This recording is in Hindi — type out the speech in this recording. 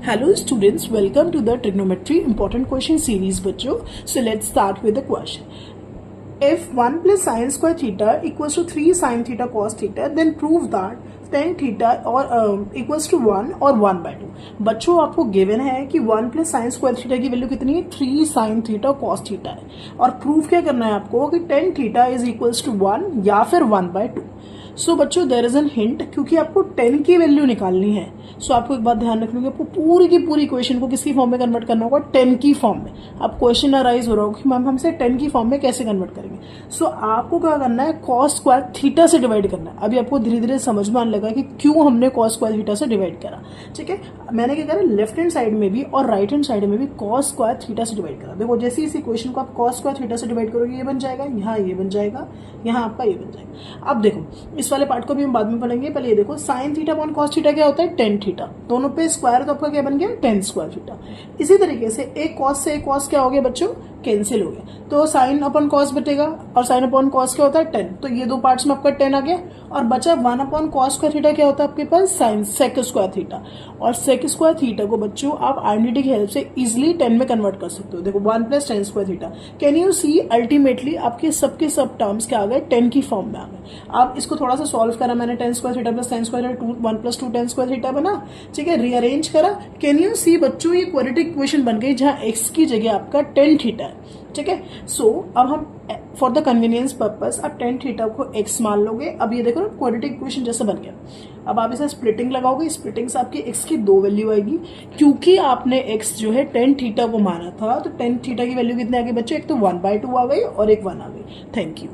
Hello students, welcome to the trigonometry important question series बच्चों. So let's start with the question. If 1 plus sin square theta equals to 3 sin theta cos theta, then prove that tan theta or equals to 1 और 1/2. बच्चों आपको गिवन है कि 1 प्लस साइन स्क्वायर थीटा की वैल्यू कितनी है 3 साइन थीटा कॉस थीटा है और प्रूफ क्या करना है आपको कि tan theta is equals to 1 या फिर 1/2. सो बच्चों देयर इज एन हिंट क्योंकि आपको 10 की वैल्यू निकालनी है. सो आपको एक बात ध्यान रखनी है, आपको पूरी की पूरी इक्वेशन को किसकी फॉर्म में कन्वर्ट करना होगा 10 की फॉर्म में. अब क्वेश्चन अराइज हो रहा होगा कि मैम हमसे 10 की फॉर्म में कैसे कन्वर्ट करेंगे. सो आपको क्या करना है कॉस स्क्वायर थीटा से डिवाइड करना है. अभी आपको धीरे धीरे समझ में आने लगा कि क्यों हमने कॉस स्क्वायर थीटा से डिवाइड करा. ठीक है, मैंने क्या करा लेफ्ट हैंड साइड में भी और राइट हैंड साइड में भी कॉस स्क्वायर थीटा से डिवाइड करा. देखो जैसे इस इक्वेशन को आप कॉस स्क्वायर थीटा से डिवाइड करोगे ये बन जाएगा, यहाँ ये बन जाएगा, यहाँ आपका ये बन जाएगा. अब देखो इस वाले पार्ट को भी हम बाद में पढ़ेंगे. पहले ये देखो sine theta upon cos theta क्या होता है टेन थीटा. दोनों पे स्क्वायर तो आपका क्या बन गया 10 स्क्वायर थीटा. इसी तरीके से एक कॉस से एक कॉस क्या हो गया बच्चों कैंसिल हो गया. तो साइन अपॉन कॉस बचेगा और साइन अपॉन कॉस क्या होता है 10. तो ये दो पार्ट्स में आपका 10 आ गया और बचा 1 अपॉन कॉस स्क्वायर थीटा क्या होता है आपके पास साइन सेक स्क्वायर थीटा. और सेक स्क्वायर थीटा को बच्चों आप आइडेंटिटी की हेल्प से इजिली 10 में कन्वर्ट कर सकते हो. देखो 1 plus 10 square theta. Can you see ultimately आपके सबके सब टर्म्स क्या आ गए 10 की फॉर्म में आ गए. अब इसको थोड़ा सा सॉल्व करा मैंने 10 square theta plus 10 square theta 1 plus 2 10 square theta बना. ठीक है, रीअरेंज करा. कैन यू सी बच्चों ये क्वाड्रेटिक इक्वेशन बन गई जहां एक्स की जगह आपका 10 थीटा है. ठीक है, सो अब हम फॉर द कन्वीनियंस पर्पस अब 10 थीटा को x मान लोगे. अब ये देखो ना क्वाड्रेटिक इक्वेशन जैसा बन गया. अब आप इसे स्प्लिटिंग लगाओगे, स्प्लिटिंग से आपकी x की दो वैल्यू आएगी क्योंकि आपने x जो है 10 थीटा को माना था. तो 10 थीटा की वैल्यू कितने आ गई बच्चों, एक तो 1/2 आ गई और एक 1 आ गई. Thank you.